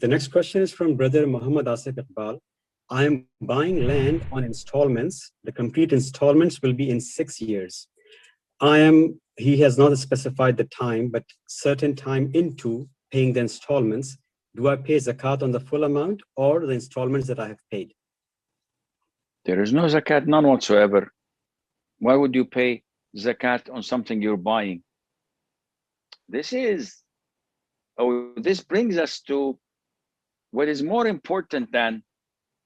The next question is from brother Muhammad Asif Iqbal. I am buying land on installments. The complete installments will be in 6 years. He has not specified the time, but certain time into paying the installments. Do I pay zakat on the full amount or the installments that I have paid? There is no zakat, none whatsoever. Why would you pay zakat on something you're buying? This brings us to what is more important than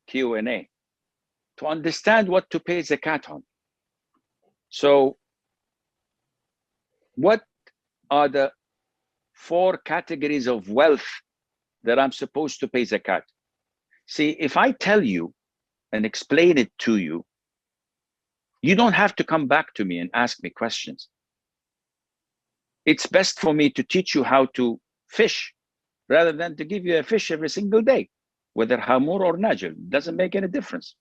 Q&A, to understand what to pay zakat on. So what are the 4 categories of wealth that I'm supposed to pay zakat? See, if I tell you and explain it to you, you don't have to come back to me and ask me questions. It's best for me to teach you how to fish rather than to give you a fish every single day, whether hamur or najil, doesn't make any difference.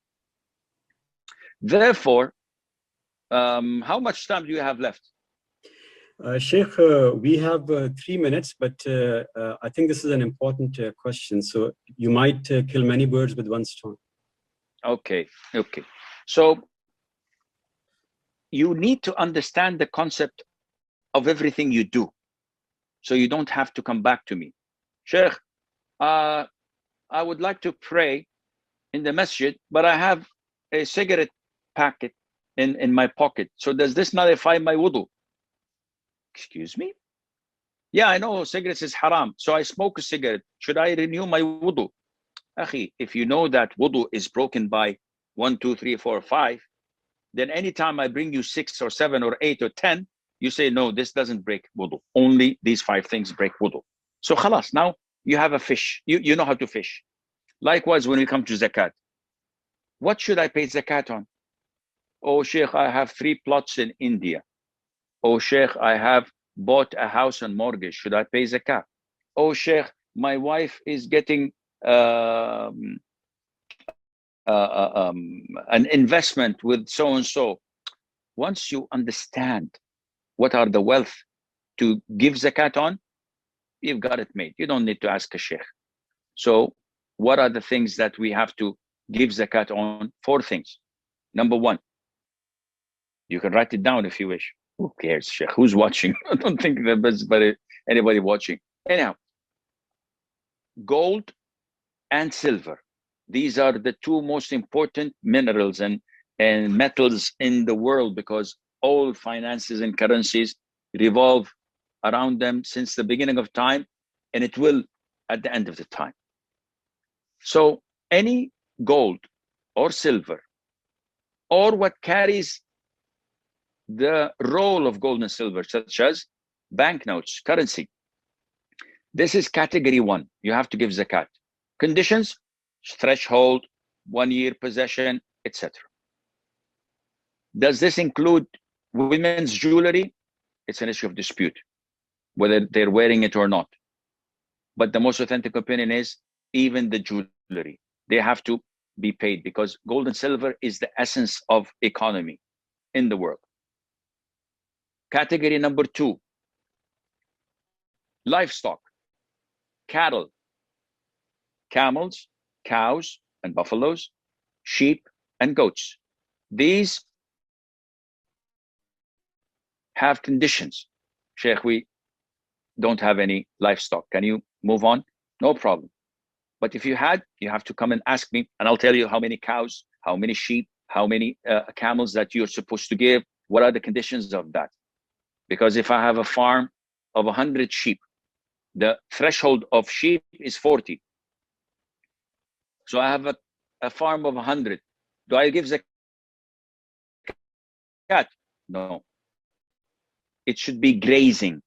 Therefore, how much time do you have left? Sheikh, we have 3 minutes, but I think this is an important question. So you might kill many birds with one stone. Okay. So you need to understand the concept of everything you do, so you don't have to come back to me. Sheikh, I would like to pray in the masjid, but I have a cigarette packet in my pocket. So does this nullify my wudu? Excuse me? Yeah, I know cigarettes is haram, so I smoke a cigarette. Should I renew my wudu? Akhi, if you know that wudu is broken by 1, 2, 3, 4, 5, then anytime I bring you 6 or 7 or 8 or 10, you say, no, this doesn't break wudu. Only these 5 things break wudu. So khalas, now you have a fish. You know how to fish. Likewise, when we come to zakat, what should I pay zakat on? Oh, Sheikh, I have 3 plots in India. Oh, Sheikh, I have bought a house on mortgage. Should I pay zakat? Oh, Sheikh, my wife is getting an investment with so-and-so. Once you understand what are the wealth to give zakat on, you've got it made. You don't need to ask a sheikh. So what are the things that we have to give zakat on? 4 things. Number 1, you can write it down if you wish. Who cares, sheikh? Who's watching? I don't think there's anybody watching. Anyhow, gold and silver. These are the 2 most important minerals and metals in the world, because all finances and currencies revolve around them since the beginning of time, and it will at the end of the time. So any gold or silver, or what carries the role of gold and silver, such as banknotes, currency, this is category 1. You have to give zakat. Conditions: threshold, 1 year possession, etc. Does this include women's jewelry? It's an issue of dispute, whether they're wearing it or not. But the most authentic opinion is even the jewelry, they have to be paid, because gold and silver is the essence of economy in the world. Category number 2, livestock, cattle, camels, cows and buffaloes, sheep and goats. These have conditions. Sheikh, we don't have any livestock. Can you move on? No problem. But if you had, you have to come and ask me, and I'll tell you how many cows, how many sheep, how many camels that you're supposed to give. What are the conditions of that? Because if I have a farm of 100 sheep, the threshold of sheep is 40. So I have a farm of 100. Do I give zakat? No. It should be grazing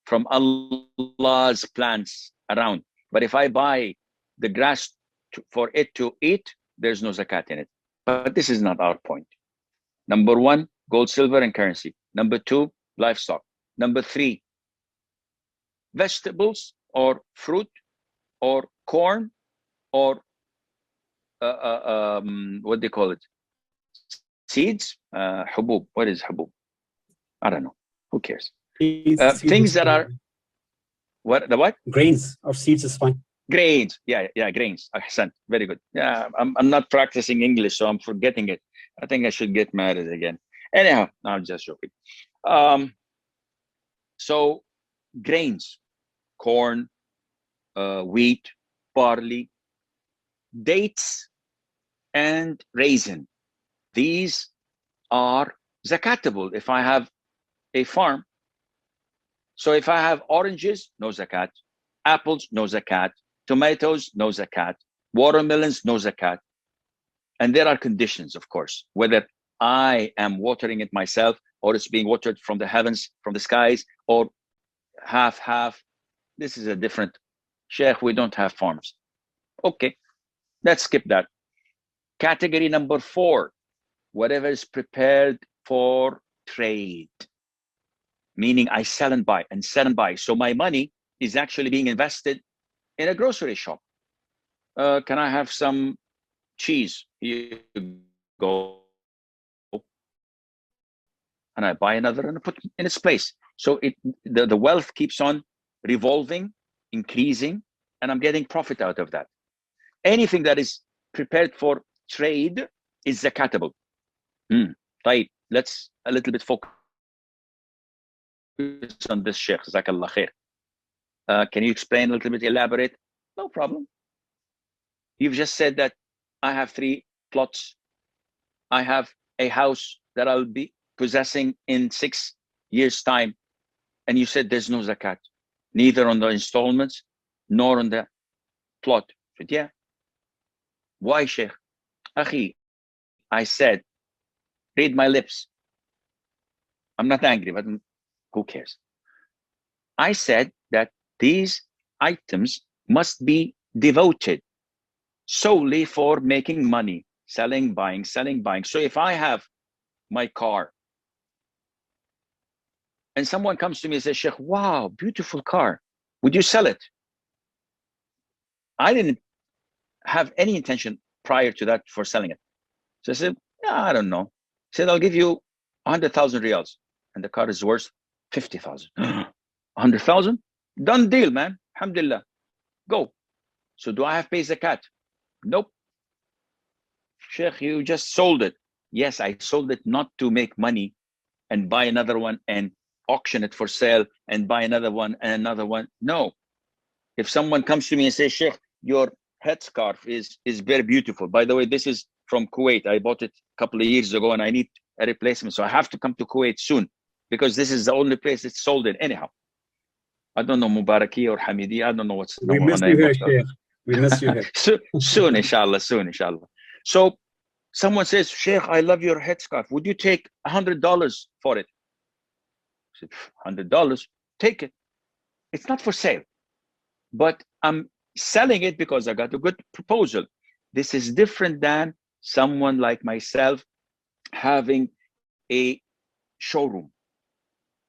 from Allah's plants around. But if I buy the grass for it to eat, there's no zakat in it. But this is not our point. Number 1, gold, silver, and currency. Number 2, livestock. Number 3, vegetables or fruit or corn or what do they call it? Seeds? Hubub. What is hubub? I don't know. Who cares? Things that are, what? The what? Grains or seeds is fine. Grains. Yeah, grains. Ahsan. Very good. Yeah, I'm not practicing English, so I'm forgetting it. I think I should get married again. Anyhow, no, I'm just joking. So grains, corn, wheat, barley, dates, and raisin. These are zakatable if I have a farm. So if I have oranges, no zakat. Apples, no zakat. Tomatoes, no zakat. Watermelons, no zakat. And there are conditions, of course, whether I am watering it myself or it's being watered from the heavens, from the skies, or half. This is a different. Sheikh, we don't have farms. Okay, let's skip that. Category number 4, whatever is prepared for trade, meaning I sell and buy and sell and buy. So my money is actually being invested in a grocery shop. Can I have some cheese? Here you go. And I buy another and I put in its place. So the wealth keeps on revolving, increasing, and I'm getting profit out of that. Anything that is prepared for trade is zakatable. Right. Let's a little bit focus on this, Sheikh. Jazakallah khair. Can you explain a little bit, elaborate? No problem. You've just said that I have 3 plots. I have a house that I'll be possessing in 6 years' time. And you said there's no zakat, neither on the installments nor on the plot. But yeah. Why, Sheikh? Akhi, I said, read my lips. I'm not angry, but who cares? I said that these items must be devoted solely for making money, selling, buying, selling, buying. So if I have my car and someone comes to me and says, Sheikh, wow, beautiful car, would you sell it? I didn't have any intention prior to that for selling it. So I said, yeah, I don't know. He said, I'll give you 100,000 riyals. And the car is worth 50,000. 100,000? Done deal, man. Alhamdulillah. Go. So do I have to pay zakat? Nope. Sheikh, you just sold it. Yes, I sold it not to make money and buy another one and auction it for sale and buy another one and another one. No. If someone comes to me and says, Sheikh, your headscarf is very beautiful. By the way, this is from Kuwait. I bought it a couple of years ago and I need a replacement. So I have to come to Kuwait soon because this is the only place it's sold in. Anyhow, I don't know Mubaraki or Hamidi. I don't know what's the We miss you here, Sheikh. We miss you here. Soon, inshallah, soon, inshallah. So someone says, Sheikh, I love your headscarf. Would you take $100 for it? I said, $100, take it. It's not for sale, but I'm selling it because I got a good proposal. This is different than someone like myself having a showroom.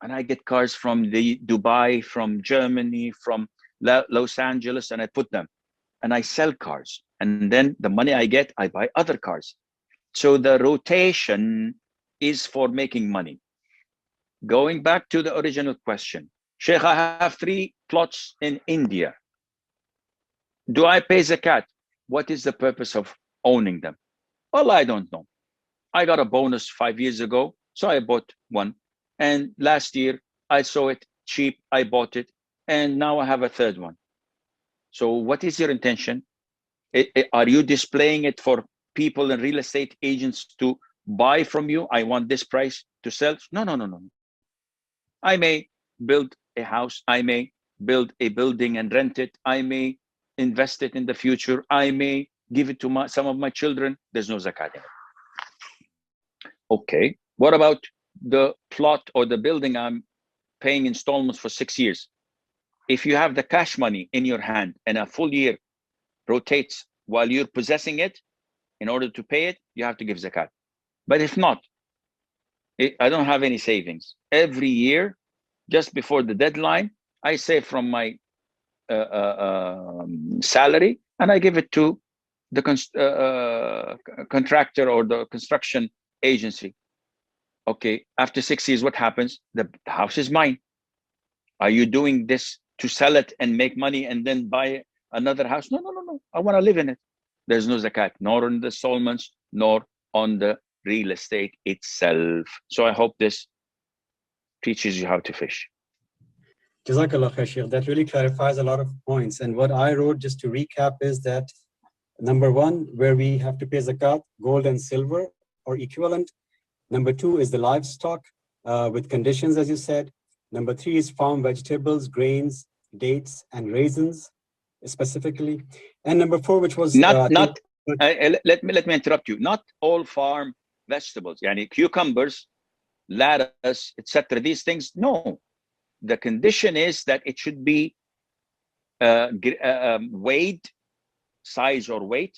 And I get cars from Dubai, from Germany, from Los Angeles, and I put them. And I sell cars. And then the money I get, I buy other cars. So the rotation is for making money. Going back to the original question, Sheikh, I have 3 plots in India. Do I pay zakat? What is the purpose of owning them? Well, I don't know. I got a bonus 5 years ago, so I bought one. And last year, I saw it cheap, I bought it. And now I have a 3rd one. So what is your intention? Are you displaying it for people and real estate agents to buy from you? I want this price to sell. No. I may build a house. I may build a building and rent it. I may invest it in the future. I may give it to some of my children. There's no zakat in it. Okay. What about the plot or the building I'm paying installments for 6 years? If you have the cash money in your hand and a full year rotates while you're possessing it, in order to pay it, you have to give zakat. But if not, I don't have any savings. Every year, just before the deadline, I save from my salary and I give it to the contractor or the construction agency. Okay, after 6 years, what happens? The house is mine. Are you doing this to sell it and make money and then buy another house. No. I want to live in it. There's no zakat, nor on the installments, nor on the real estate itself. So I hope this teaches you how to fish. Jazakallah khair, Sheikh. That really clarifies a lot of points. And what I wrote, just to recap, is that number one, where we have to pay zakat, gold and silver or equivalent. Number two is the livestock with conditions, as you said. Number three is farm vegetables, grains, dates, and raisins, specifically. And number four, which was let me interrupt you. Not all farm vegetables, yani cucumbers, lettuce, etc. These things, no. The condition is that it should be weighed, size or weight,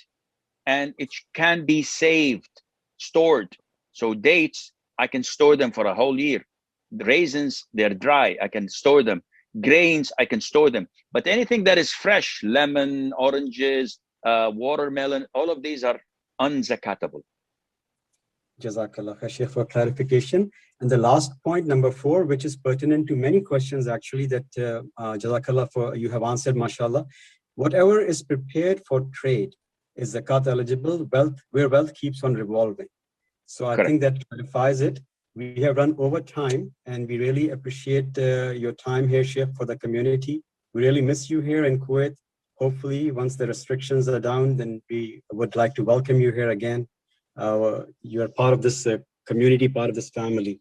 and it can be saved, stored. So dates, I can store them for a whole year. The raisins, they're dry, I can store them. Grains, I can store them. But anything that is fresh, lemon, oranges, watermelon, all of these are unzakatable. Jazakallah khair, Sheikh, for clarification. And the last point, number four, which is pertinent to many questions actually that Jazakallah for you have answered, mashallah. Whatever is prepared for trade is zakat eligible, where wealth keeps on revolving. So I think that clarifies it. We have run over time, and we really appreciate your time here, Sheikh, for the community. We really miss you here in Kuwait. Hopefully, once the restrictions are down, then we would like to welcome you here again. You are part of this community, part of this family.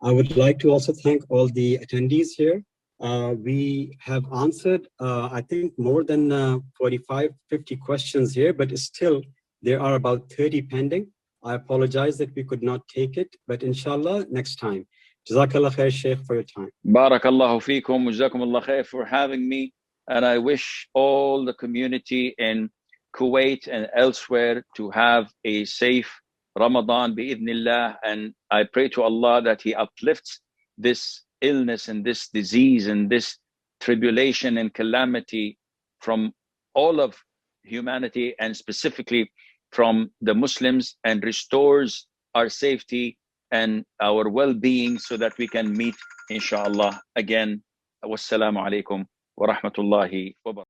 I would like to also thank all the attendees here. We have answered, I think, more than 45, 50 questions here, but still there are about 30 pending. I apologize that we could not take it, but inshallah, next time. Jazakallah khair, Sheikh, for your time. Barakallahu feekum, jazakumullah khair for having me. And I wish all the community in Kuwait and elsewhere to have a safe Ramadan bi'idhnillah. And I pray to Allah that He uplifts this illness and this disease and this tribulation and calamity from all of humanity, and specifically from the Muslims, and restores our safety and our well-being so that we can meet inshallah again. Wassalamu alaikum wa rahmatullahi wa barakatuh.